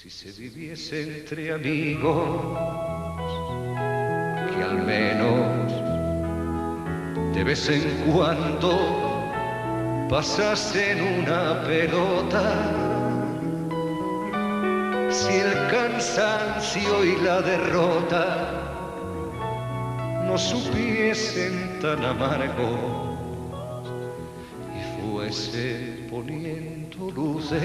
Si se viviese entre amigos, que al menos de vez en cuando pasasen una pelota. Si el cansancio y la derrota no supiesen tan amargo y fuese poniendo luces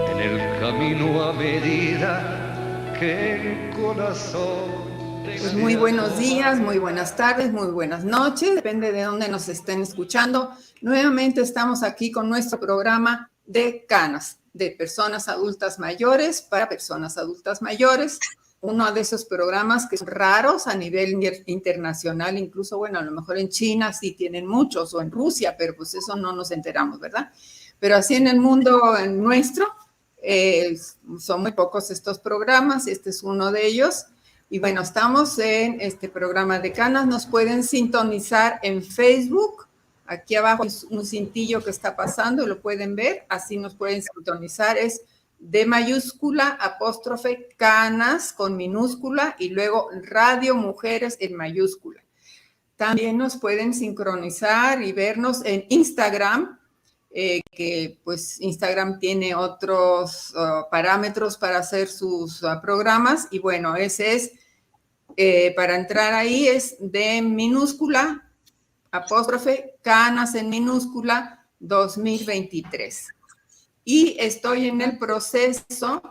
en el camino a medida que el corazón. Pues muy buenos días, muy buenas tardes, muy buenas noches, depende de dónde nos estén escuchando. Nuevamente estamos aquí con nuestro programa de Canas, de personas adultas mayores para personas adultas mayores. Uno de esos programas que son raros a nivel internacional, incluso, bueno, a lo mejor en China sí tienen muchos, o en Rusia, pero pues eso no nos enteramos, ¿verdad? Pero así en el mundo nuestro, son muy pocos estos programas, este es uno de ellos. Y bueno, estamos en este programa de Canas, nos pueden sintonizar en Facebook, aquí abajo es un cintillo que está pasando, lo pueden ver, así nos pueden sintonizar, es D mayúscula, apóstrofe, Canas con minúscula y luego Radio Mujeres en mayúscula. También nos pueden sincronizar y vernos en Instagram, que pues Instagram tiene otros parámetros para hacer sus programas y bueno, ese es, para entrar ahí es D minúscula, apóstrofe, Canas en minúscula, 2023. Y estoy en el proceso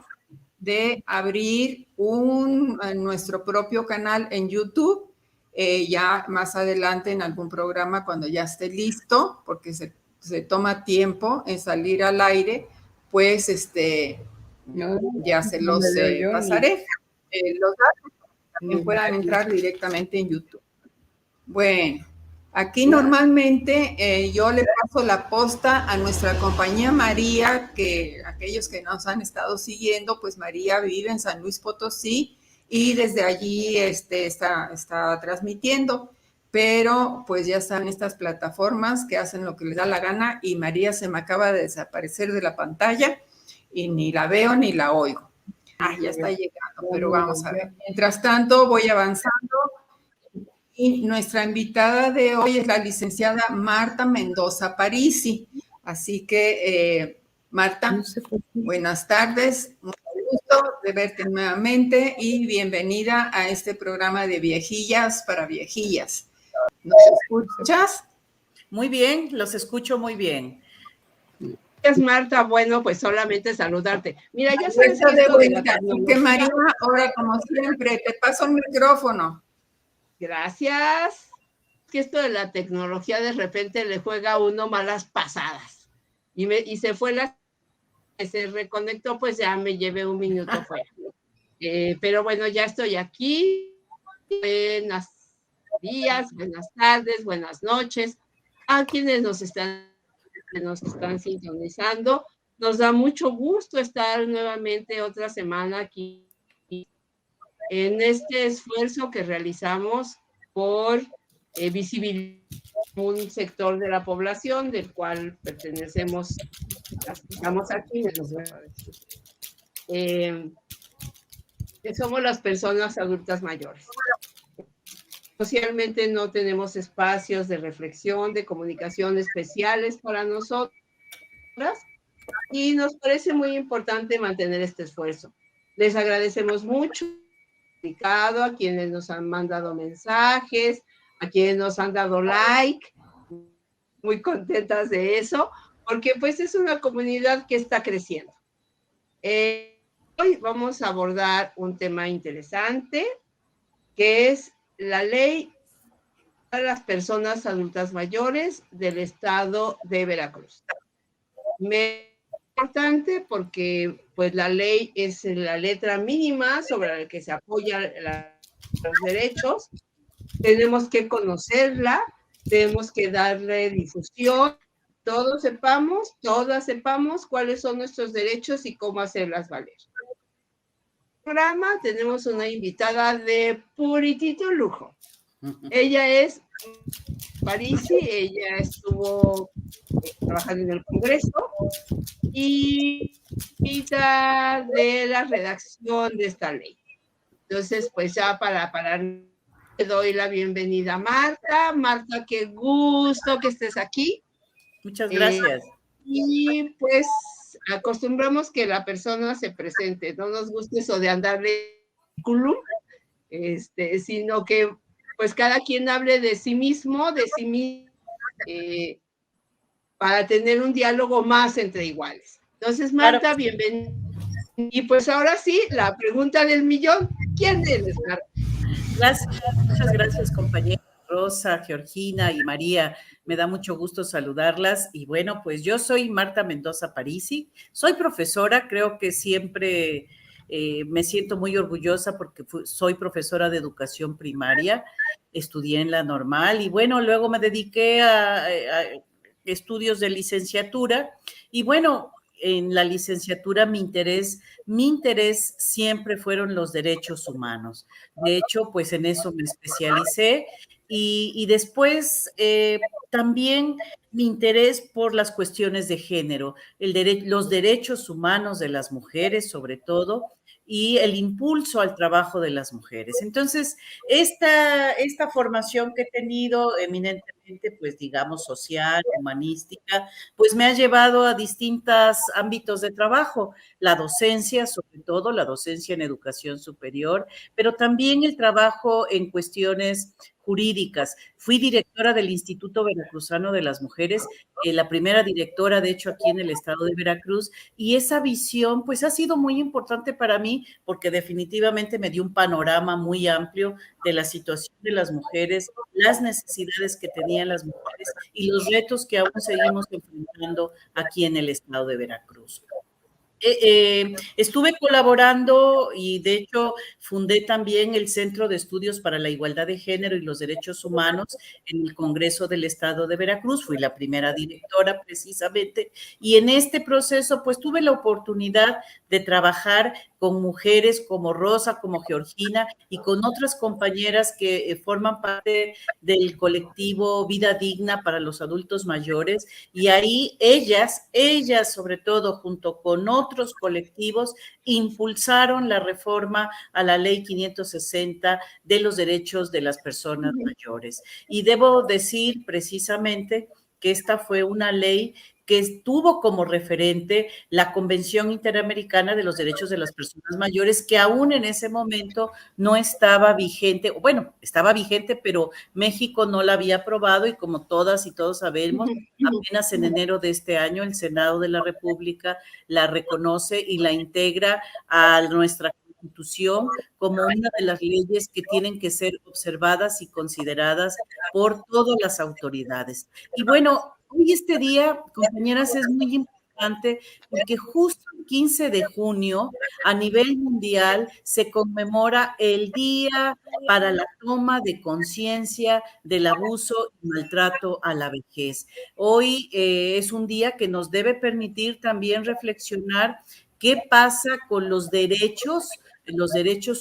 de abrir nuestro propio canal en YouTube, ya más adelante en algún programa cuando ya esté listo, porque se toma tiempo en salir al aire, pues ya se los pasaré. Los datos también puedan entrar directamente en YouTube. Bueno, aquí normalmente yo le paso la posta a nuestra compañía María, que aquellos que nos han estado siguiendo, pues María vive en San Luis Potosí y desde allí está transmitiendo, pero pues ya están estas plataformas que hacen lo que les da la gana y María se me acaba de desaparecer de la pantalla y ni la veo ni la oigo. Ah, ya está llegando, pero vamos a ver. Mientras tanto, voy avanzando. Y nuestra invitada de hoy es la licenciada Marta Mendoza Parisi. Así que, Marta, buenas tardes. Mucho gusto de verte nuevamente y bienvenida a este programa de Viejillas para Viejillas. ¿Nos escuchas? Muy bien, los escucho muy bien. Gracias, Marta. Bueno, pues solamente saludarte. Mira, ya sabes que esto de la tecnología... María, ahora como siempre, te paso el micrófono. Gracias. Que esto de la tecnología de repente le juega a uno malas pasadas. Y se fue se reconectó, pues ya me llevé un minuto fuera. Pero bueno, ya estoy aquí. Buenos días, buenas tardes, buenas noches. A quienes nos están sintonizando. Nos da mucho gusto estar nuevamente otra semana aquí en este esfuerzo que realizamos por visibilizar un sector de la población del cual pertenecemos, estamos aquí, que somos las personas adultas mayores. Socialmente no tenemos espacios de reflexión, de comunicación especiales para nosotras y nos parece muy importante mantener este esfuerzo. Les agradecemos mucho a quienes nos han mandado mensajes, a quienes nos han dado like, muy contentas de eso, porque pues es una comunidad que está creciendo. Hoy vamos a abordar un tema interesante, que es la ley para las personas adultas mayores del estado de Veracruz. Es importante porque pues la ley es la letra mínima sobre la que se apoyan los derechos. Tenemos que conocerla, tenemos que darle difusión, todas sepamos cuáles son nuestros derechos y cómo hacerlas valer. En el programa tenemos una invitada de puritito lujo. Ella es Parisi, ella estuvo trabajando en el Congreso, y de la redacción de esta ley. Entonces, pues ya para le doy la bienvenida a Marta. Marta, qué gusto que estés aquí. Muchas gracias. Y pues acostumbramos que la persona se presente, no nos gusta eso de andarle currículum, sino que pues cada quien hable de sí mismo, para tener un diálogo más entre iguales. Entonces, Marta, Claro. Bienvenida. Y pues ahora sí, la pregunta del millón, ¿quién eres, Marta? Gracias, muchas gracias, compañera Rosa, Georgina y María. Me da mucho gusto saludarlas. Y bueno, pues yo soy Marta Mendoza Parisi, soy profesora, creo que siempre me siento muy orgullosa porque soy profesora de educación primaria, estudié en la normal y bueno, luego me dediqué a estudios de licenciatura y bueno, en la licenciatura mi interés siempre fueron los derechos humanos. De hecho, pues en eso me especialicé y después también mi interés por las cuestiones de género, los derechos humanos de las mujeres sobre todo y el impulso al trabajo de las mujeres. Entonces, esta formación que he tenido eminentemente, pues digamos, social, humanística, pues me ha llevado a distintos ámbitos de trabajo, la docencia, sobre todo la docencia en educación superior, pero también el trabajo en cuestiones jurídicas. Fui directora del Instituto Veracruzano de las Mujeres, la primera directora, de hecho, aquí en el estado de Veracruz, y esa visión, pues, ha sido muy importante para mí, porque definitivamente me dio un panorama muy amplio de la situación de las mujeres, las necesidades que tenían las mujeres y los retos que aún seguimos enfrentando aquí en el estado de Veracruz. Estuve colaborando y de hecho fundé también el Centro de Estudios para la Igualdad de Género y los Derechos Humanos en el Congreso del Estado de Veracruz. Fui la primera directora precisamente y en este proceso pues tuve la oportunidad de trabajar con mujeres como Rosa, como Georgina y con otras compañeras que forman parte del colectivo Vida Digna para los Adultos Mayores y ahí ellas sobre todo junto con otros colectivos impulsaron la reforma a la ley 560 de los derechos de las personas mayores. Y debo decir precisamente que esta fue una ley que tuvo como referente la Convención Interamericana de los Derechos de las Personas Mayores, que aún en ese momento no estaba vigente, bueno, estaba vigente, pero México no la había aprobado y como todas y todos sabemos, apenas en enero de este año el Senado de la República la reconoce y la integra a nuestra Constitución como una de las leyes que tienen que ser observadas y consideradas por todas las autoridades. Y bueno, hoy este día, compañeras, es muy importante porque justo el 15 de junio a nivel mundial se conmemora el Día para la Toma de Conciencia del Abuso y Maltrato a la Vejez. Hoy es un día que nos debe permitir también reflexionar qué pasa con los derechos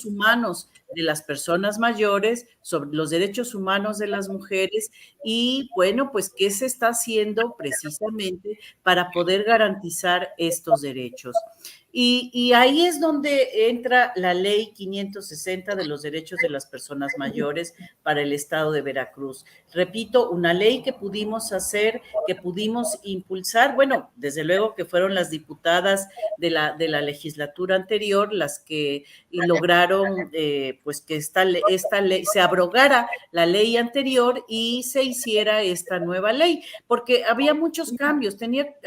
humanos de las personas mayores, sobre los derechos humanos de las mujeres y, bueno, pues qué se está haciendo precisamente para poder garantizar estos derechos. Y ahí es donde entra la ley 560 de los derechos de las personas mayores para el estado de Veracruz. Repito, una ley que pudimos hacer, que pudimos impulsar, bueno, desde luego que fueron las diputadas de la legislatura anterior las que lograron pues que esta ley se abrogara la ley anterior y se hiciera esta nueva ley, porque había muchos cambios,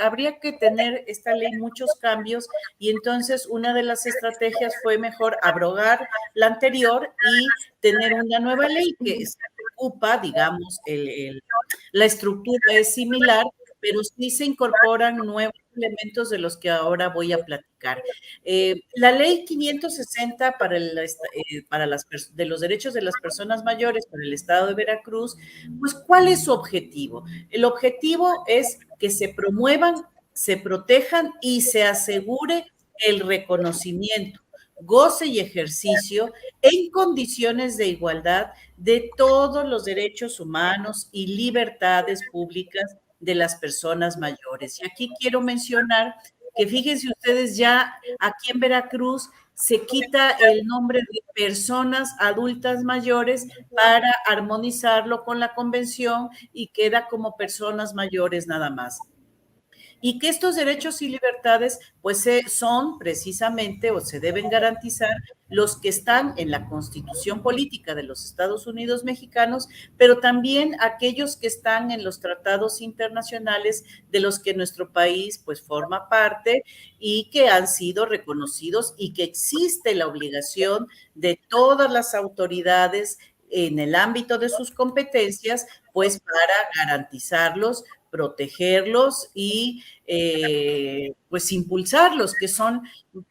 habría que tener esta ley muchos cambios y entonces una de las estrategias fue mejor abrogar la anterior y tener una nueva ley que se ocupa, digamos, la estructura es similar, pero sí se incorporan nuevos elementos de los que ahora voy a platicar. La ley 560 de los derechos de las personas mayores para el estado de Veracruz, pues ¿cuál es su objetivo? El objetivo es que se promuevan, se protejan y se asegure el reconocimiento, goce y ejercicio en condiciones de igualdad de todos los derechos humanos y libertades públicas de las personas mayores. Y aquí quiero mencionar que fíjense ustedes, ya aquí en Veracruz se quita el nombre de personas adultas mayores para armonizarlo con la convención y queda como personas mayores nada más. Y que estos derechos y libertades pues son precisamente o se deben garantizar los que están en la Constitución Política de los Estados Unidos Mexicanos, pero también aquellos que están en los tratados internacionales de los que nuestro país pues forma parte y que han sido reconocidos y que existe la obligación de todas las autoridades en el ámbito de sus competencias, pues para garantizarlos, protegerlos y pues impulsarlos, que son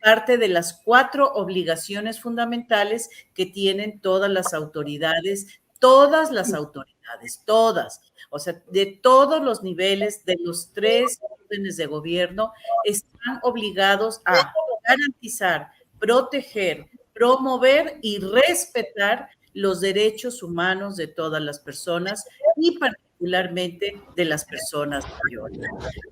parte de las 4 obligaciones fundamentales que tienen todas las autoridades, todas, o sea, de todos los niveles, de los 3 órdenes de gobierno, están obligados a garantizar, proteger, promover y respetar los derechos humanos de todas las personas y particularmente de las personas mayores.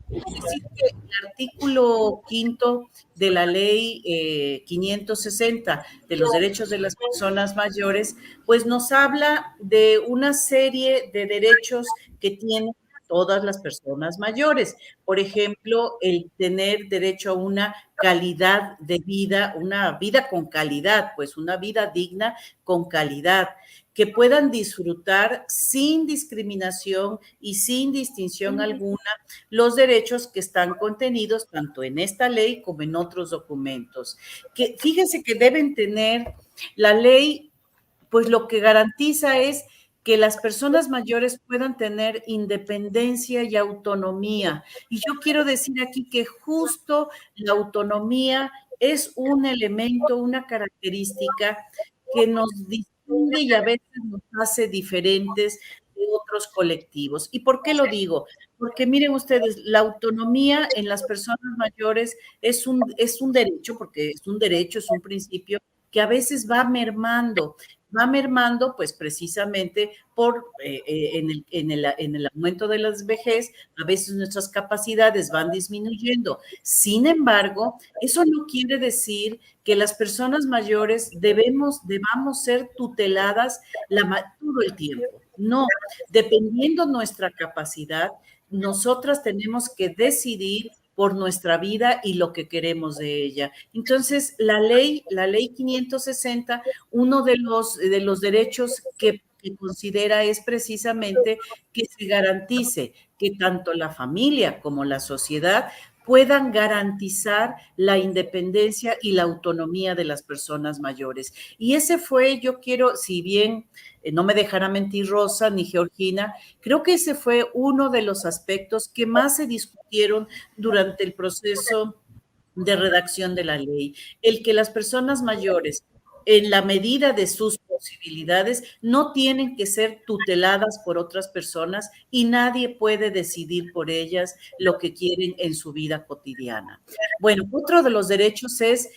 Es decir, que el artículo 5 de la ley 560 de los derechos de las personas mayores, pues nos habla de una serie de derechos que tienen todas las personas mayores. Por ejemplo, el tener derecho a una calidad de vida, una vida con calidad, pues una vida digna con calidad, que puedan disfrutar sin discriminación y sin distinción alguna los derechos que están contenidos tanto en esta ley como en otros documentos. Que fíjense que deben tener la ley, pues lo que garantiza es que las personas mayores puedan tener independencia y autonomía. Y yo quiero decir aquí que justo la autonomía es un elemento, una característica que nos distingue y a veces nos hace diferentes de otros colectivos. ¿Y por qué lo digo? Porque miren ustedes, la autonomía en las personas mayores es un derecho, porque es un derecho, es un principio que a veces va mermando pues precisamente por en el aumento de las vejez, a veces nuestras capacidades van disminuyendo. Sin embargo, eso no quiere decir que las personas mayores debamos ser tuteladas todo el tiempo. No, dependiendo nuestra capacidad, nosotras tenemos que decidir por nuestra vida y lo que queremos de ella. Entonces, la ley 560, uno de los derechos que considera es precisamente que se garantice que tanto la familia como la sociedad puedan garantizar la independencia y la autonomía de las personas mayores. Y ese fue, yo quiero, si bien no me dejará mentir Rosa ni Georgina, creo que ese fue uno de los aspectos que más se discutieron durante el proceso de redacción de la ley, el que las personas mayores, en la medida de sus posibilidades, no tienen que ser tuteladas por otras personas y nadie puede decidir por ellas lo que quieren en su vida cotidiana. Bueno, otro de los derechos es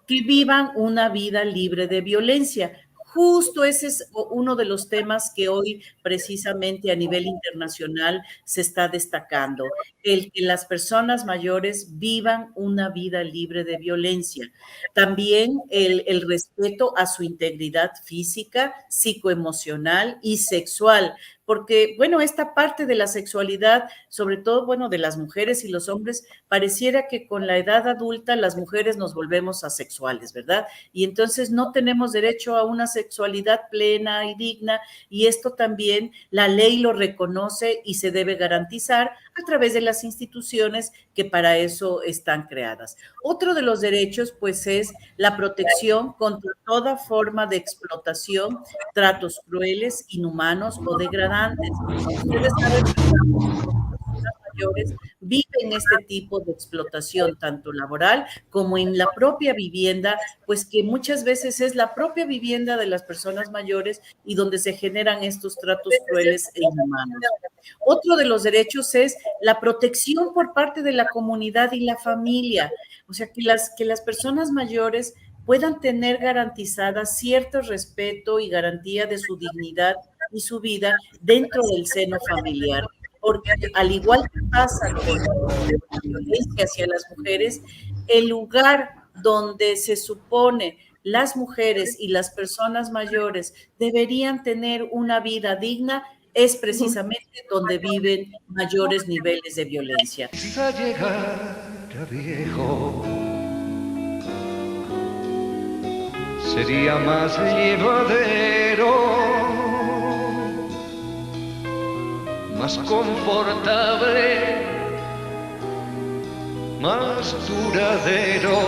que vivan una vida libre de violencia. Justo ese es uno de los temas que hoy precisamente a nivel internacional se está destacando, el que las personas mayores vivan una vida libre de violencia. También el respeto a su integridad física, psicoemocional y sexual, porque, bueno, esta parte de la sexualidad, sobre todo, bueno, de las mujeres y los hombres, pareciera que con la edad adulta las mujeres nos volvemos asexuales, ¿verdad? Y entonces no tenemos derecho a una sexualidad plena y digna, y esto también la ley lo reconoce y se debe garantizar a través de las instituciones que para eso están creadas. Otro de los derechos, pues, es la protección contra toda forma de explotación, tratos crueles, inhumanos o degradantes. Ustedes saben que las personas mayores viven este tipo de explotación, tanto laboral como en la propia vivienda, pues que muchas veces es la propia vivienda de las personas mayores y donde se generan estos tratos crueles e inhumanos. Otro de los derechos es la protección por parte de la comunidad y la familia, o sea, que las personas mayores puedan tener garantizada cierto respeto y garantía de su dignidad y su vida dentro del seno familiar. porque al igual que pasa con la violencia hacia las mujeres, el lugar donde se supone las mujeres y las personas mayores deberían tener una vida digna es precisamente donde viven mayores niveles de violencia. Quizá llegar a viejo sería más llevadero, más confortable, más duradero.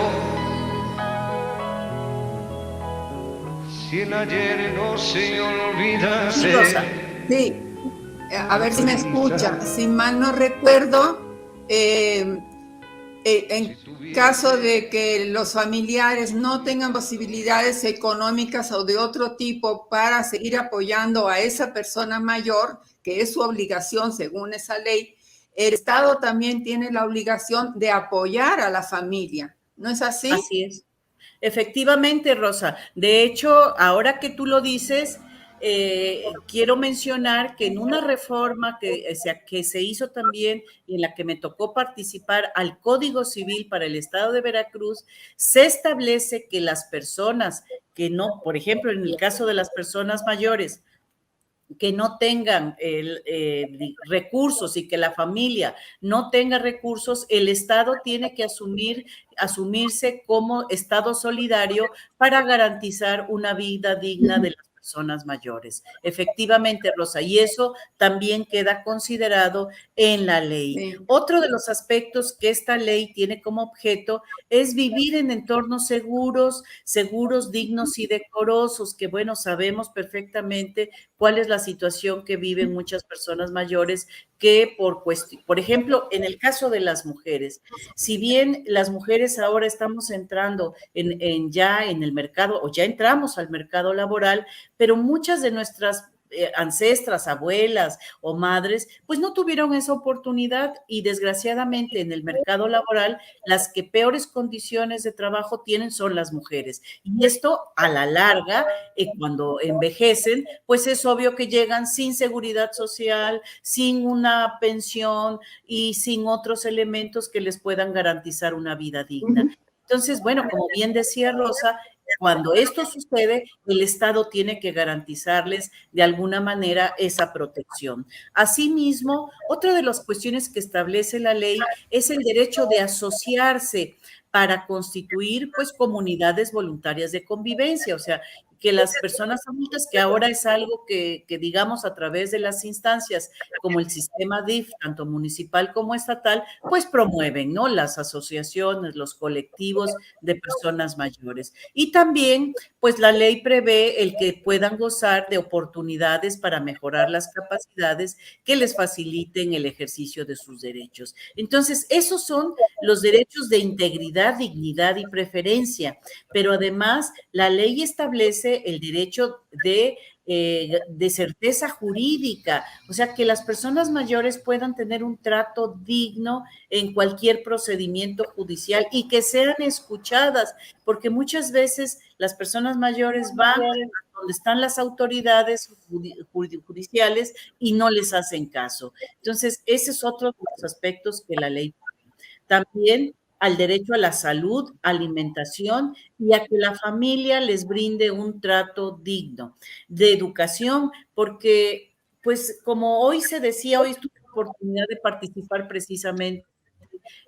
Si el ayer no se olvidase. Sí, a ver si me escucha. Si mal no recuerdo, en caso de que los familiares no tengan posibilidades económicas o de otro tipo para seguir apoyando a esa persona mayor, que es su obligación según esa ley, el Estado también tiene la obligación de apoyar a la familia. ¿No es así? Así es. Efectivamente, Rosa. De hecho, ahora que tú lo dices, quiero mencionar que en una reforma que se hizo también y en la que me tocó participar al Código Civil para el Estado de Veracruz, se establece que las personas que no, por ejemplo, en el caso de las personas mayores, que no tengan recursos y que la familia no tenga recursos, el Estado tiene que asumirse como Estado solidario para garantizar una vida digna de las personas mayores. Efectivamente, Rosa, y eso también queda considerado en la ley. Sí. Otro de los aspectos que esta ley tiene como objeto es vivir en entornos seguros, dignos y decorosos, que bueno, sabemos perfectamente cuál es la situación que viven muchas personas mayores que por ejemplo, en el caso de las mujeres, si bien las mujeres ahora estamos entrando ya en el mercado o ya entramos al mercado laboral, pero muchas de nuestras ancestras, abuelas o madres, pues no tuvieron esa oportunidad y desgraciadamente en el mercado laboral las que peores condiciones de trabajo tienen son las mujeres. Y esto a la larga, cuando envejecen, pues es obvio que llegan sin seguridad social, sin una pensión y sin otros elementos que les puedan garantizar una vida digna. Entonces, bueno, como bien decía Rosa, cuando esto sucede, el Estado tiene que garantizarles de alguna manera esa protección. Asimismo, otra de las cuestiones que establece la ley es el derecho de asociarse para constituir, pues, comunidades voluntarias de convivencia, o sea, que las personas adultas, que ahora es algo que digamos a través de las instancias como el sistema DIF, tanto municipal como estatal, pues promueven, ¿no? Las asociaciones, los colectivos de personas mayores. Y también, pues la ley prevé el que puedan gozar de oportunidades para mejorar las capacidades que les faciliten el ejercicio de sus derechos. Entonces, esos son los derechos de integridad, dignidad y preferencia, pero además la ley establece el derecho de certeza jurídica, o sea, que las personas mayores puedan tener un trato digno en cualquier procedimiento judicial y que sean escuchadas, porque muchas veces las personas mayores van a donde están las autoridades judiciales y no les hacen caso. Entonces, ese es otro de los aspectos que la ley también al derecho a la salud, alimentación y a que la familia les brinde un trato digno, de educación, porque pues como hoy se decía, hoy tuve la oportunidad de participar precisamente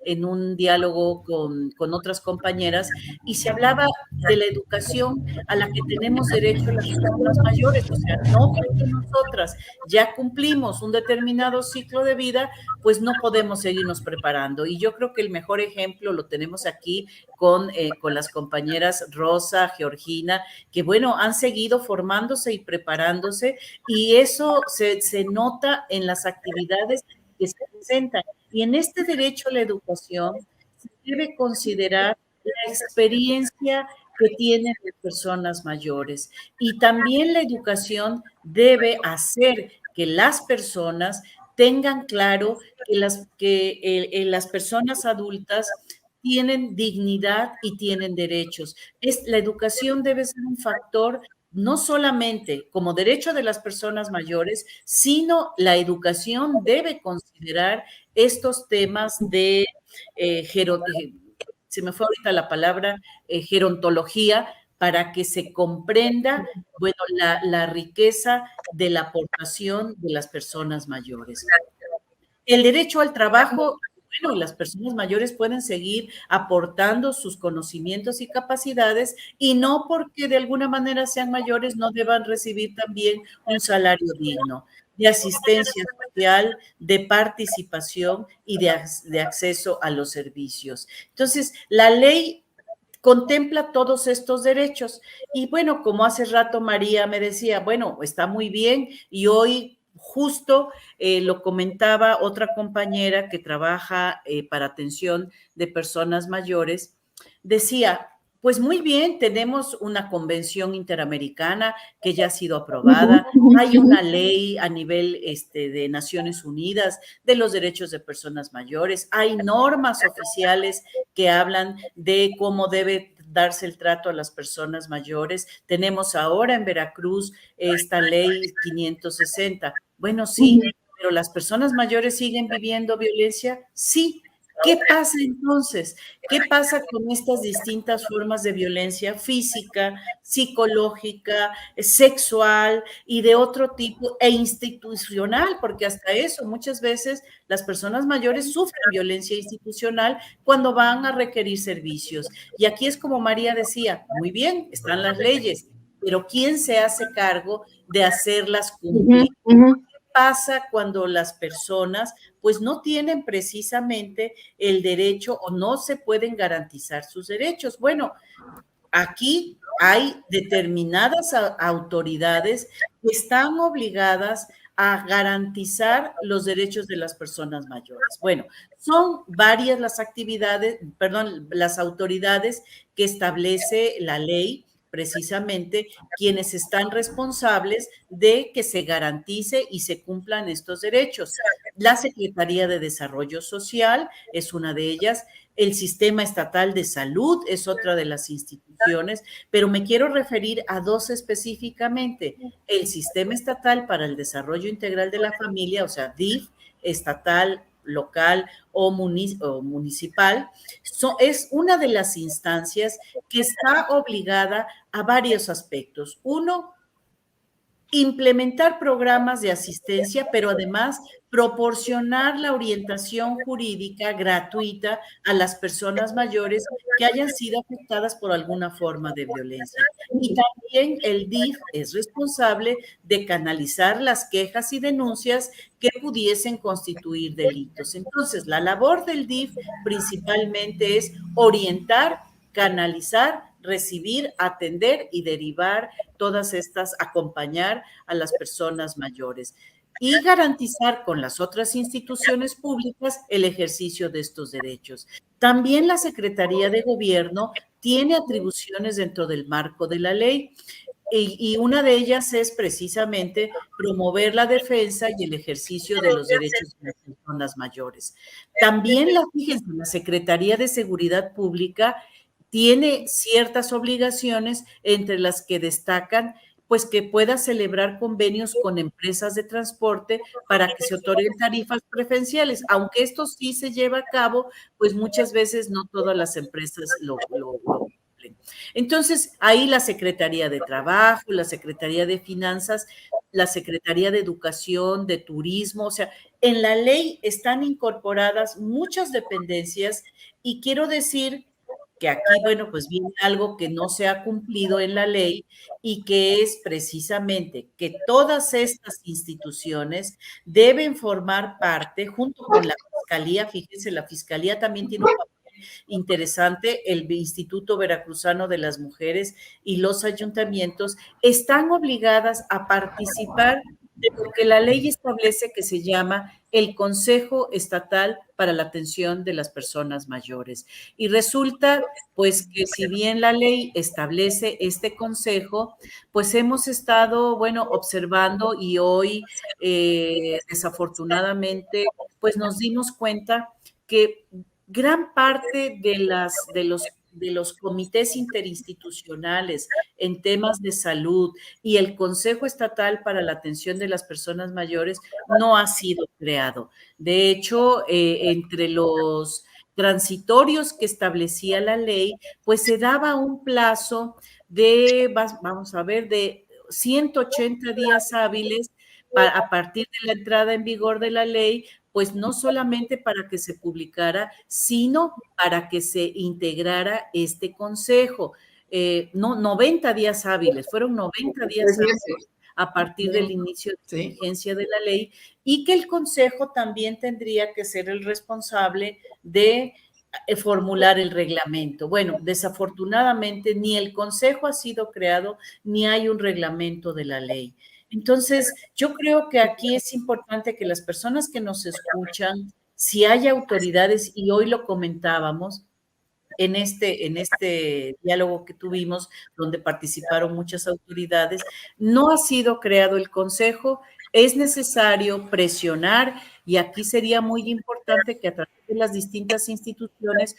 en un diálogo con otras compañeras y se hablaba de la educación a la que tenemos derecho las personas mayores, o sea, no porque nosotras ya cumplimos un determinado ciclo de vida, pues no podemos seguirnos preparando. Y yo creo que el mejor ejemplo lo tenemos aquí con las compañeras Rosa, Georgina, que bueno, han seguido formándose y preparándose y eso se nota en las actividades que se presentan. Y en este derecho a la educación se debe considerar la experiencia que tienen las personas mayores y también la educación debe hacer que las personas tengan claro que las personas adultas tienen dignidad y tienen derechos. La educación debe ser un factor no solamente como derecho de las personas mayores, sino la educación debe considerar estos temas de, se me fue ahorita la palabra, gerontología, para que se comprenda, bueno, la riqueza de la aportación de las personas mayores. El derecho al trabajo, bueno, las personas mayores pueden seguir aportando sus conocimientos y capacidades y no porque de alguna manera sean mayores no deban recibir también un salario digno de asistencia social, de participación y de acceso a los servicios. Entonces, la ley contempla todos estos derechos. Y bueno, como hace rato María me decía, bueno, está muy bien y hoy justo lo comentaba otra compañera que trabaja para atención de personas mayores, decía, pues muy bien, tenemos una convención interamericana que ya ha sido aprobada, hay una ley a nivel de Naciones Unidas de los derechos de personas mayores, hay normas oficiales que hablan de cómo debe darse el trato a las personas mayores. Tenemos ahora en Veracruz esta ley 560. Bueno, sí, pero ¿las personas mayores siguen viviendo violencia? Sí. ¿Qué pasa entonces? ¿Qué pasa con estas distintas formas de violencia física, psicológica, sexual y de otro tipo e institucional? Porque hasta eso muchas veces las personas mayores sufren violencia institucional cuando van a requerir servicios. Y aquí es como María decía, muy bien, están las leyes, pero ¿quién se hace cargo de hacerlas cumplir? Pasa cuando las personas pues no tienen precisamente el derecho o no se pueden garantizar sus derechos? Bueno, aquí hay determinadas autoridades que están obligadas a garantizar los derechos de las personas mayores. Bueno, son varias las actividades, perdón, las autoridades que establece la ley, precisamente quienes están responsables de que se garantice y se cumplan estos derechos. La Secretaría de Desarrollo Social es una de ellas, el Sistema Estatal de Salud es otra de las instituciones, pero me quiero referir a dos específicamente. El Sistema Estatal para el Desarrollo Integral de la Familia, o sea, DIF, estatal, local o municipal, es una de las instancias que está obligada a varios aspectos. Uno, implementar programas de asistencia, pero además proporcionar la orientación jurídica gratuita a las personas mayores que hayan sido afectadas por alguna forma de violencia. Y también el DIF es responsable de canalizar las quejas y denuncias que pudiesen constituir delitos. Entonces, la labor del DIF principalmente es orientar, canalizar, recibir, atender y derivar todas estas, acompañar a las personas mayores y garantizar con las otras instituciones públicas el ejercicio de estos derechos. También la Secretaría de Gobierno tiene atribuciones dentro del marco de la ley y una de ellas es precisamente promover la defensa y el ejercicio de los derechos de las personas mayores. También fíjense, la Secretaría de Seguridad Pública tiene ciertas obligaciones, entre las que destacan pues que pueda celebrar convenios con empresas de transporte para que se otorguen tarifas preferenciales, aunque esto sí se lleva a cabo, pues muchas veces no todas las empresas lo cumplen. Entonces, ahí la Secretaría de Trabajo, la Secretaría de Finanzas, la Secretaría de Educación, de Turismo, o sea, en la ley están incorporadas muchas dependencias y quiero decir que aquí, bueno, pues viene algo que no se ha cumplido en la ley y que es precisamente que todas estas instituciones deben formar parte, junto con la Fiscalía, fíjense, la Fiscalía también tiene un papel interesante, el Instituto Veracruzano de las Mujeres y los ayuntamientos están obligadas a participar de lo que la ley establece que se llama el Consejo Estatal para la Atención de las Personas Mayores. Y resulta, pues, que si bien la ley establece este consejo, pues hemos estado, bueno, observando y hoy, desafortunadamente, pues nos dimos cuenta que gran parte de los de los comités interinstitucionales en temas de salud y el Consejo Estatal para la Atención de las Personas Mayores no ha sido creado. De hecho, entre los transitorios que establecía la ley, pues se daba un plazo de, vamos a ver, de 180 días hábiles a partir de la entrada en vigor de la ley, pues no solamente para que se publicara, sino para que se integrara este consejo. No, 90 días hábiles, fueron 90 días hábiles a partir del inicio de la vigencia de la ley, y que el consejo también tendría que ser el responsable de formular el reglamento. Bueno, desafortunadamente ni el consejo ha sido creado, ni hay un reglamento de la ley. Entonces, yo creo que aquí es importante que las personas que nos escuchan, si hay autoridades, y hoy lo comentábamos en este diálogo que tuvimos, donde participaron muchas autoridades, no ha sido creado el consejo, es necesario presionar, y aquí sería muy importante que a través de las distintas instituciones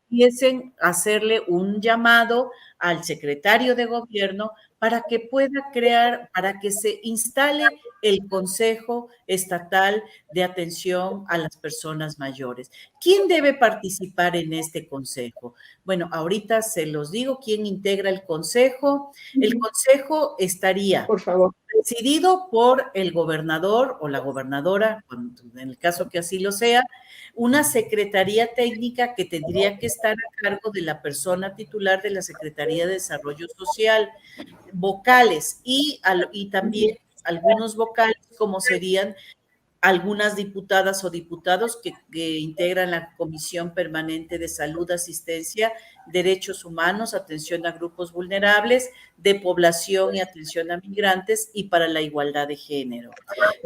pudiesen hacerle un llamado al secretario de gobierno para que pueda crear, para que se instale el Consejo Estatal de Atención a las Personas Mayores. ¿Quién debe participar en este consejo? Bueno, ahorita se los digo, ¿quién integra el consejo? El consejo estaría, por favor, presidido por el gobernador o la gobernadora, en el caso que así lo sea, una secretaría técnica que tendría que estar a cargo de la persona titular de la Secretaría de Desarrollo Social, vocales y también algunos vocales como serían algunas diputadas o diputados que integran la Comisión Permanente de Salud, Asistencia, Derechos Humanos, Atención a Grupos Vulnerables, de Población y Atención a Migrantes y para la Igualdad de Género.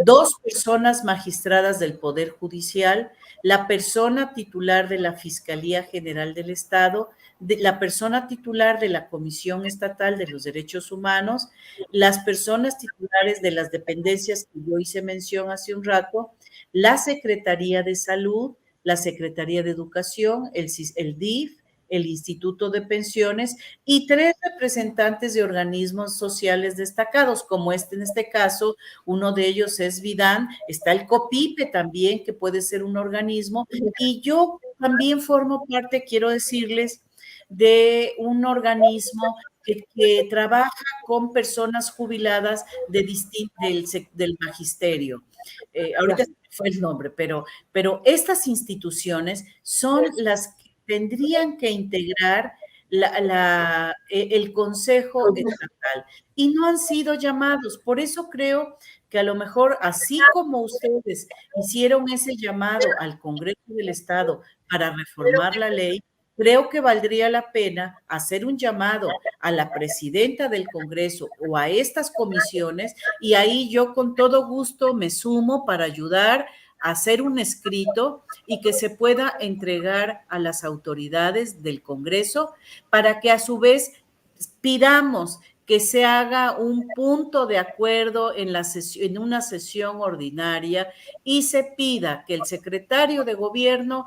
2 personas magistradas del Poder Judicial, la persona titular de la Fiscalía General del Estado, la persona titular de la Comisión Estatal de los Derechos Humanos, las personas titulares de las dependencias que yo hice mención hace un rato, la Secretaría de Salud, la Secretaría de Educación, el DIF, el Instituto de Pensiones y 3 representantes de organismos sociales destacados, como en este caso, uno de ellos es Vidán, está el COPIPE también, que puede ser un organismo, y yo también formo parte, quiero decirles, de un organismo que trabaja con personas jubiladas del magisterio. Ahorita fue el nombre, pero estas instituciones son las que tendrían que integrar el Consejo Estatal y no han sido llamados. Por eso creo que a lo mejor, así como ustedes hicieron ese llamado al Congreso del Estado para reformar la ley, creo que valdría la pena hacer un llamado a la presidenta del Congreso o a estas comisiones, y ahí yo con todo gusto me sumo para ayudar a hacer un escrito y que se pueda entregar a las autoridades del Congreso para que a su vez pidamos que se haga un punto de acuerdo en una sesión ordinaria y se pida que el secretario de gobierno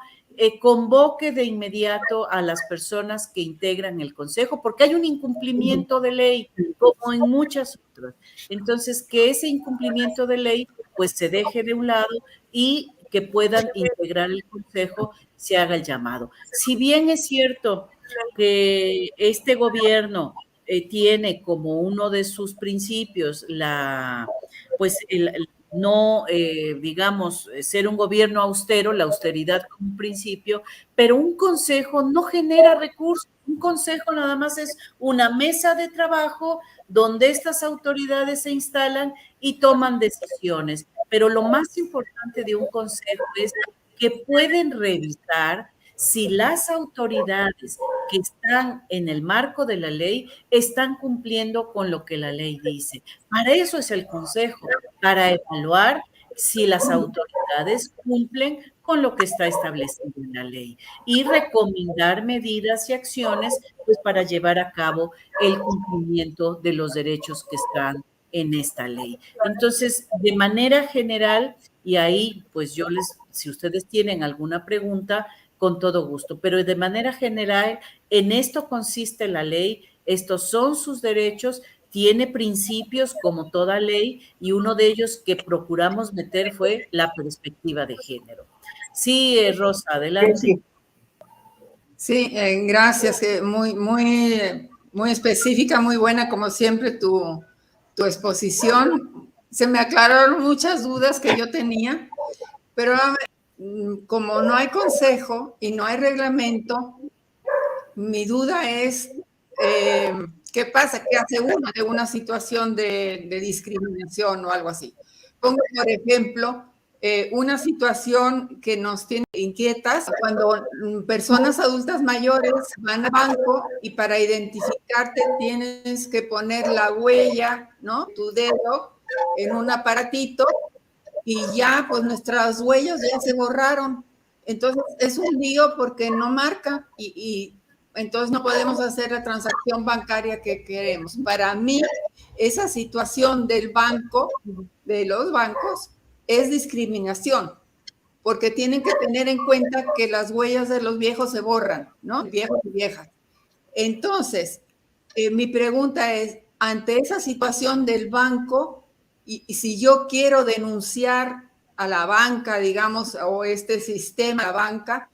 convoque de inmediato a las personas que integran el consejo, porque hay un incumplimiento de ley, como en muchas otras. Entonces, que ese incumplimiento de ley, pues se deje de un lado y que puedan integrar el consejo, se haga el llamado. Si bien es cierto que este gobierno tiene como uno de sus principios no, digamos, ser un gobierno austero, la austeridad como un principio, pero un consejo no genera recursos. Un consejo nada más es una mesa de trabajo donde estas autoridades se instalan y toman decisiones. Pero lo más importante de un consejo es que pueden revisar si las autoridades que están en el marco de la ley están cumpliendo con lo que la ley dice. Para eso es el consejo, para evaluar si las autoridades cumplen con lo que está establecido en la ley y recomendar medidas y acciones pues, para llevar a cabo el cumplimiento de los derechos que están en esta ley. Entonces, de manera general, y ahí pues yo les si ustedes tienen alguna pregunta, con todo gusto. Pero de manera general, en esto consiste la ley, estos son sus derechos, tiene principios como toda ley y uno de ellos que procuramos meter fue la perspectiva de género. Sí, Rosa, adelante. Sí, gracias. Muy específica, muy buena, como siempre, tu exposición. Se me aclararon muchas dudas que yo tenía, pero como no hay consejo y no hay reglamento, mi duda es, ¿qué pasa? ¿Qué hace uno de una situación de discriminación o algo así? Pongo, por ejemplo, una situación que nos tiene inquietas cuando personas adultas mayores van al banco y para identificarte tienes que poner la huella, ¿no? Tu dedo en un aparatito y ya, pues nuestras huellas ya se borraron. Entonces es un lío porque no marca y entonces no podemos hacer la transacción bancaria que queremos. Para mí, esa situación del banco, de los bancos, es discriminación, porque tienen que tener en cuenta que las huellas de los viejos se borran, ¿no? Viejos y viejas. Entonces, mi pregunta es, ante esa situación del banco, y si yo quiero denunciar a la banca, digamos, o este sistema, la banca,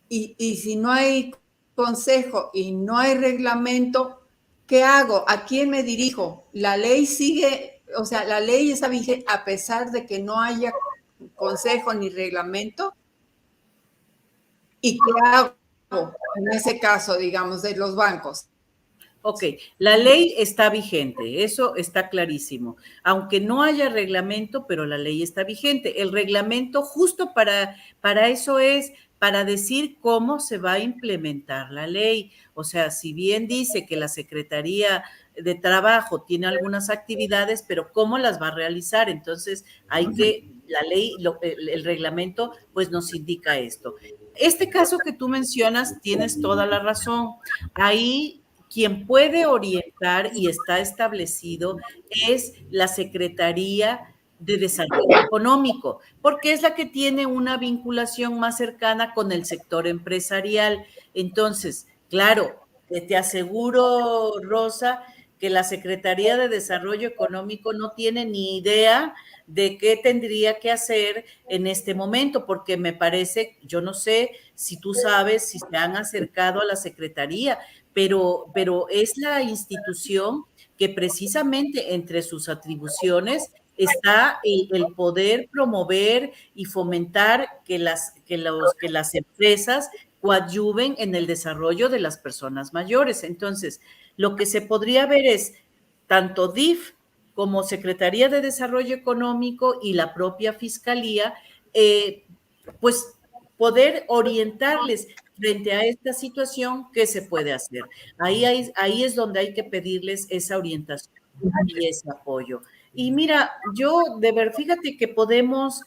y si no hay consejo y no hay reglamento, ¿qué hago? ¿A quién me dirijo? ¿La ley sigue, o sea, la ley está vigente a pesar de que no haya consejo ni reglamento? ¿Y qué hago en ese caso, digamos, de los bancos? Ok, la ley está vigente, eso está clarísimo. Aunque no haya reglamento, pero la ley está vigente. El reglamento justo para eso es, para decir cómo se va a implementar la ley. O sea, si bien dice que la Secretaría de Trabajo tiene algunas actividades, pero ¿cómo las va a realizar? Entonces, hay que, la ley, el reglamento, pues nos indica esto. Este caso que tú mencionas, tienes toda la razón. Ahí quien puede orientar y está establecido es la Secretaría de Desarrollo Económico, porque es la que tiene una vinculación más cercana con el sector empresarial. Entonces, claro, te aseguro, Rosa, que la Secretaría de Desarrollo Económico no tiene ni idea de qué tendría que hacer en este momento, porque me parece, yo no sé si tú sabes si se han acercado a la Secretaría, pero es la institución que precisamente entre sus atribuciones está el poder promover y fomentar que las empresas coadyuven en el desarrollo de las personas mayores. Entonces, lo que se podría ver es tanto DIF como Secretaría de Desarrollo Económico y la propia Fiscalía, pues poder orientarles frente a esta situación, ¿qué se puede hacer? Ahí es donde hay que pedirles esa orientación y ese apoyo. Y mira, fíjate que podemos,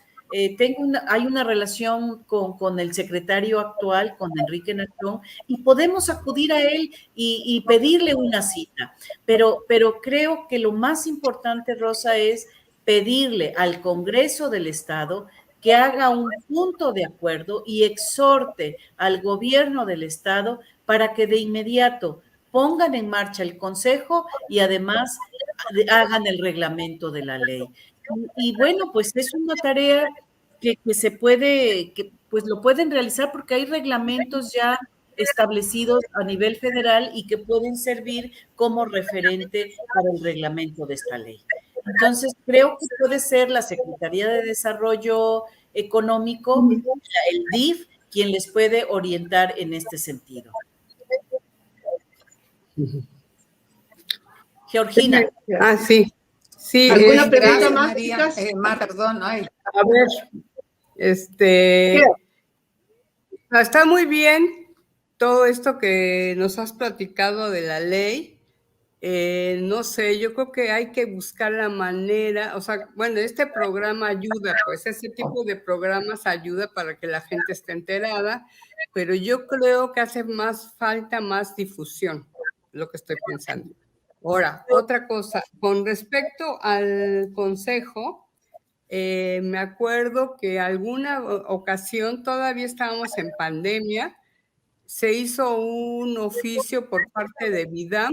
hay una relación con el secretario actual, con Enrique Nación, y podemos acudir a él y pedirle una cita. Pero creo que lo más importante, Rosa, es pedirle al Congreso del Estado que haga un punto de acuerdo y exhorte al gobierno del Estado para que de inmediato pongan en marcha el Consejo y además hagan el reglamento de la ley. Y bueno, pues es una tarea que se puede, que pues lo pueden realizar porque hay reglamentos ya establecidos a nivel federal y que pueden servir como referente para el reglamento de esta ley. Entonces, creo que puede ser la Secretaría de Desarrollo Económico, el DIF, quien les puede orientar en este sentido. Georgina. Sí. Sí. ¿Alguna pregunta más, María, chicas? perdón, ay. A ver, está muy bien todo esto que nos has platicado de la ley. No sé, yo creo que hay que buscar la manera, o sea, bueno, este programa ayuda, pues ese tipo de programas ayuda para que la gente esté enterada, pero yo creo que hace más falta más difusión, lo que estoy pensando. Ahora, otra cosa, con respecto al consejo, Me acuerdo que alguna ocasión, todavía estábamos en pandemia, se hizo un oficio por parte de Vidam,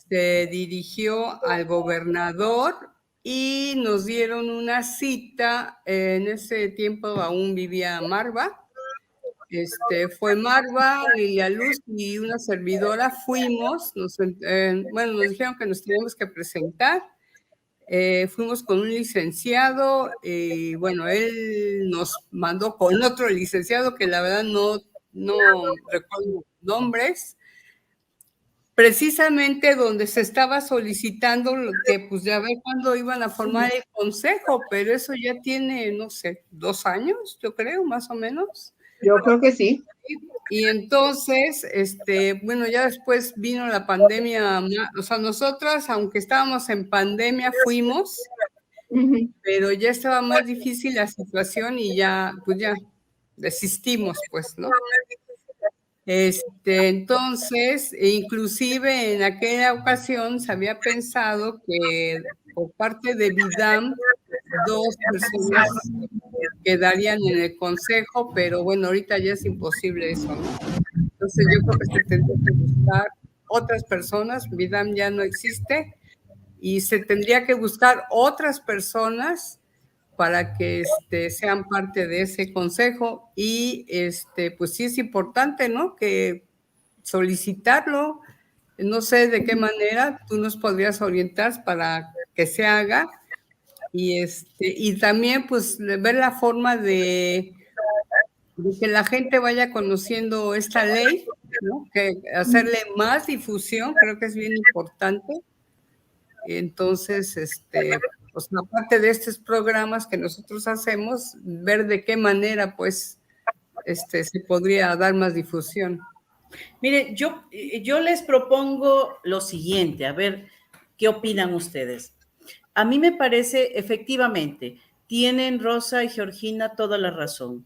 se dirigió al gobernador y nos dieron una cita. En ese tiempo aún vivía Marva. Fue Marva, Lilia Luz y una servidora. Fuimos, nos dijeron que nos teníamos que presentar. Fuimos con un licenciado y bueno, él nos mandó con otro licenciado que la verdad no recuerdo nombres, precisamente donde se estaba solicitando que pues ya ver cuándo iban a formar el consejo, pero eso ya tiene, no sé, 2 años, yo creo, más o menos. Yo creo que sí. Y entonces, bueno, ya después vino la pandemia, o sea, nosotras, aunque estábamos en pandemia, fuimos, pero ya estaba más difícil la situación y ya, pues ya desistimos, pues, ¿no? Entonces, inclusive en aquella ocasión se había pensado que por parte de Vidam 2 personas quedarían en el consejo, pero bueno, ahorita ya es imposible eso, ¿no? Entonces yo creo que se tendría que buscar otras personas. Vidam ya no existe y se tendría que buscar otras personas para que sean parte de ese consejo y pues sí es importante, ¿no? Que solicitarlo, no sé de qué manera tú nos podrías orientar para que se haga y también pues ver la forma de que la gente vaya conociendo esta ley, ¿no? Que hacerle más difusión, creo que es bien importante. Entonces, pues aparte de estos programas que nosotros hacemos, ver de qué manera, pues, se podría dar más difusión. Mire, yo les propongo lo siguiente, a ver qué opinan ustedes. A mí me parece, efectivamente, tienen Rosa y Georgina toda la razón.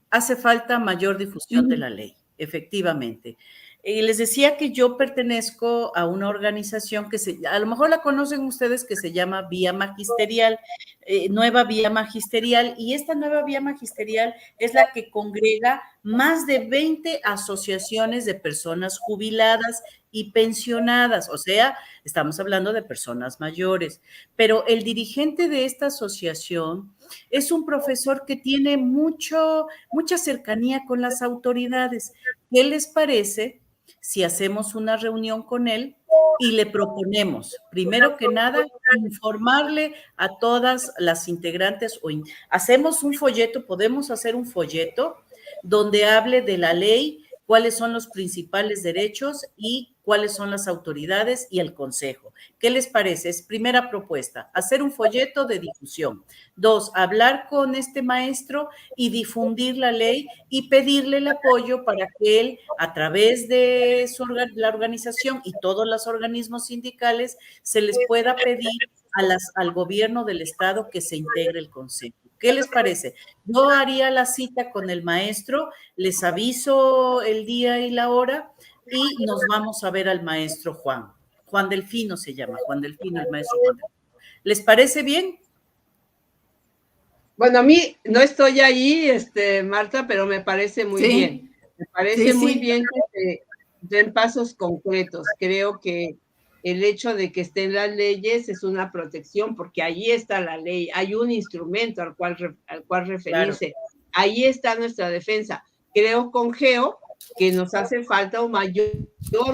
Hace falta mayor difusión de la ley, efectivamente. Y les decía que yo pertenezco a una organización que a lo mejor la conocen ustedes, que se llama Vía Magisterial, Nueva Vía Magisterial, y esta Nueva Vía Magisterial es la que congrega más de 20 asociaciones de personas jubiladas y pensionadas, o sea, estamos hablando de personas mayores, pero el dirigente de esta asociación es un profesor que tiene mucha cercanía con las autoridades. ¿Qué les parece si hacemos una reunión con él y le proponemos, primero que nada, informarle a todas las integrantes hacemos un folleto, podemos hacer un folleto donde hable de la ley, cuáles son los principales derechos y cuáles son las autoridades y el consejo? ¿Qué les parece? Es primera propuesta, hacer un folleto de difusión. 2, hablar con este maestro y difundir la ley y pedirle el apoyo para que él, a través de la organización y todos los organismos sindicales, se les pueda pedir al gobierno del estado que se integre el consejo. ¿Qué les parece? Yo haría la cita con el maestro, les aviso el día y la hora y nos vamos a ver al maestro Juan. Juan Delfino se llama, Juan Delfino, el maestro Juan Delfino. ¿Les parece bien? Bueno, a mí no estoy ahí, Marta, pero me parece muy bien. Me parece muy bien que se den pasos concretos. Creo que el hecho de que estén las leyes es una protección, porque ahí está la ley, hay un instrumento al cual referirse. Claro. Ahí está nuestra defensa. Creo con Geo que nos hace falta un mayor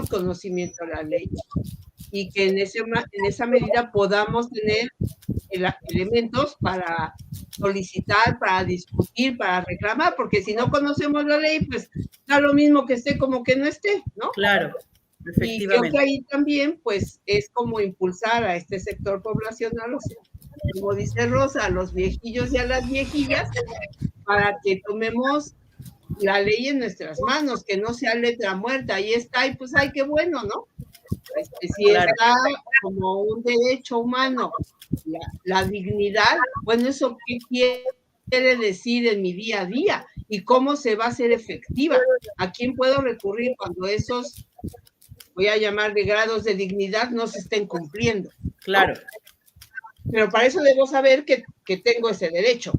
conocimiento de la ley y que en esa medida podamos tener elementos para solicitar, para discutir, para reclamar, porque si no conocemos la ley, pues da lo mismo que esté como que no esté, ¿no? Claro, efectivamente. Y creo que ahí también, pues, es como impulsar a este sector poblacional, o sea, como dice Rosa, a los viejillos y a las viejillas, para que tomemos la ley en nuestras manos, que no sea letra muerta. Ahí está, y pues, ay, qué bueno, ¿no? Si claro. Está como un derecho humano, la dignidad, bueno, ¿eso qué quiere decir en mi día a día? ¿Y cómo se va a hacer efectiva? ¿A quién puedo recurrir cuando esos, voy a llamar de grados de dignidad, no se estén cumpliendo? Claro. Pero para eso debo saber que que tengo ese derecho.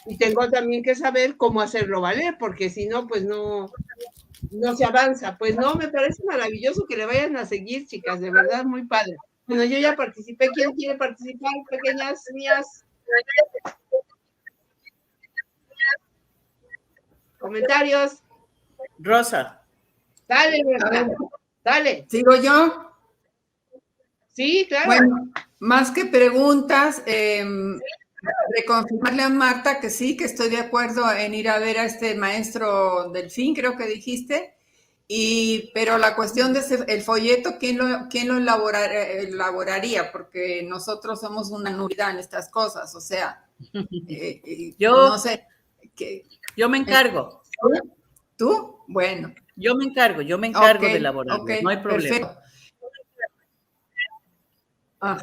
Y tengo también que saber cómo hacerlo valer, porque si no, pues no se avanza. Pues no, me parece maravilloso que le vayan a seguir, chicas, de verdad, muy padre. Bueno, yo ya participé. ¿Quién quiere participar, pequeñas mías? ¿Comentarios? Rosa. Dale, Berta. Dale. ¿Sigo yo? Sí, claro. Bueno, más que preguntas, reconfirmarle a Marta que sí, que estoy de acuerdo en ir a ver a este maestro Delfín, creo que dijiste, pero la cuestión de el folleto, ¿quién lo elaboraría? Porque nosotros somos una nulidad en estas cosas, o sea, no sé. Yo me encargo. ¿Tú? Bueno. Yo me encargo de elaborarlo, no hay problema. Perfecto. Ajá.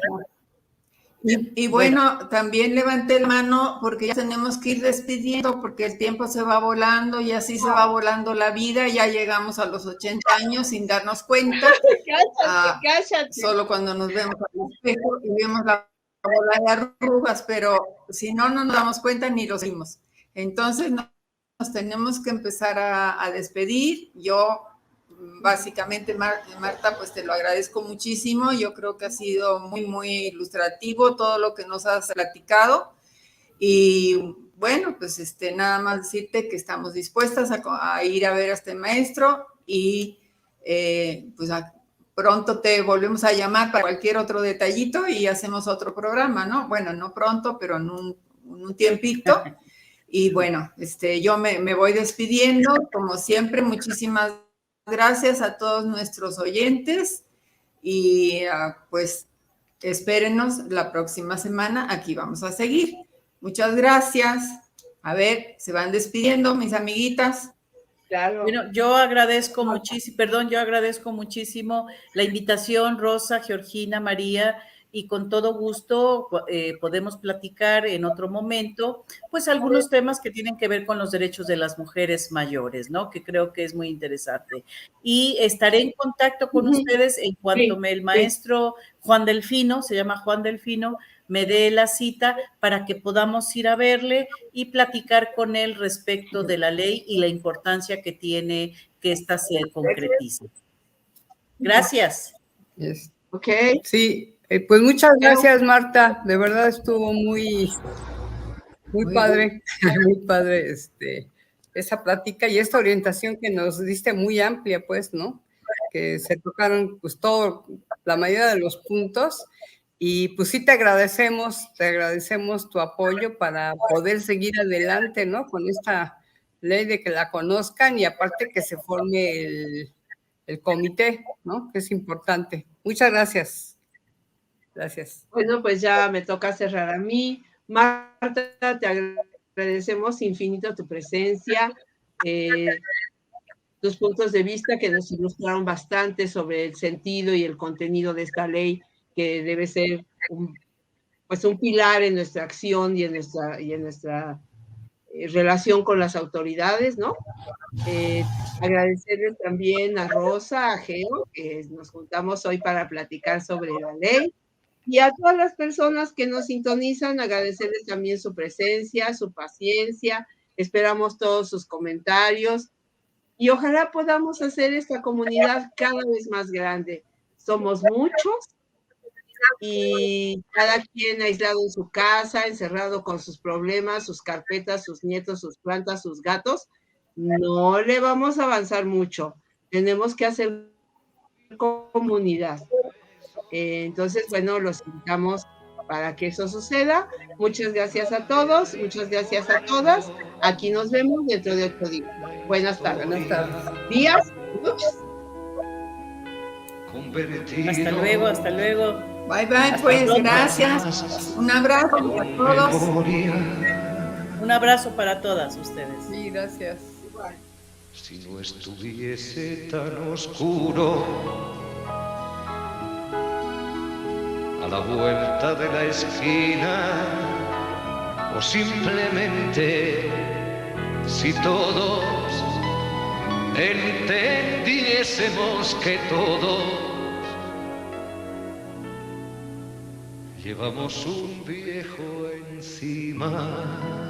Y bueno, también levanté la mano porque ya tenemos que ir despidiendo porque el tiempo se va volando y así se va volando la vida. Ya llegamos a los 80 años sin darnos cuenta. Cállate. Solo cuando nos vemos al espejo y vemos la bola de arrugas, pero si no, no nos damos cuenta ni lo seguimos. Entonces nos tenemos que empezar a despedir. Yo básicamente, Marta, pues te lo agradezco muchísimo. Yo creo que ha sido muy, muy ilustrativo todo lo que nos has platicado. Y bueno, pues nada más decirte que estamos dispuestas a ir a ver a este maestro y pues pronto te volvemos a llamar para cualquier otro detallito y hacemos otro programa, ¿no? Bueno, no pronto, pero en un tiempito. Y bueno, yo me voy despidiendo. Como siempre, muchísimas gracias a todos nuestros oyentes y pues espérenos la próxima semana. Aquí vamos a seguir. Muchas gracias. A ver, se van despidiendo mis amiguitas. Claro. Bueno, yo agradezco muchísimo la invitación, Rosa, Georgina, María, y con todo gusto podemos platicar en otro momento, pues algunos temas que tienen que ver con los derechos de las mujeres mayores, ¿no? Que creo que es muy interesante. Y estaré en contacto con ustedes en cuanto el maestro Juan Delfino, se llama Juan Delfino, me dé la cita para que podamos ir a verle y platicar con él respecto de la ley y la importancia que tiene que ésta se concretice. Gracias. Yes. Ok. Sí, pues muchas gracias, Marta. De verdad estuvo muy padre, muy padre esa plática y esta orientación que nos diste muy amplia, pues, ¿no? Que se tocaron pues la mayoría de los puntos. Y pues sí te agradecemos tu apoyo para poder seguir adelante, ¿no? Con esta ley de que la conozcan y aparte que se forme el comité, ¿no? Que es importante. Muchas gracias. Gracias. Bueno, pues ya me toca cerrar a mí. Marta, te agradecemos infinito tu presencia, tus puntos de vista que nos ilustraron bastante sobre el sentido y el contenido de esta ley, que debe ser un pilar en nuestra acción y en nuestra relación con las autoridades, ¿no? Agradecerles también a Rosa, a Geo, que nos juntamos hoy para platicar sobre la ley, y a todas las personas que nos sintonizan, agradecerles también su presencia, su paciencia, esperamos todos sus comentarios, y ojalá podamos hacer esta comunidad cada vez más grande. Somos muchos, y cada quien aislado en su casa, encerrado con sus problemas, sus carpetas, sus nietos, sus plantas, sus gatos, no le vamos a avanzar mucho. Tenemos que hacer comunidad. Entonces, bueno, los invitamos para que eso suceda. Muchas gracias a todos, muchas gracias a todas. Aquí nos vemos dentro de 8 días. Buenas tardes. Buenas tardes. Días, noches. Hasta luego. Bye, pues, gracias. Un abrazo a todos. Un abrazo para todas ustedes. Sí, gracias. Si no estuviese tan oscuro, a la vuelta de la esquina, o simplemente si todos entendiésemos que todos llevamos un viejo encima.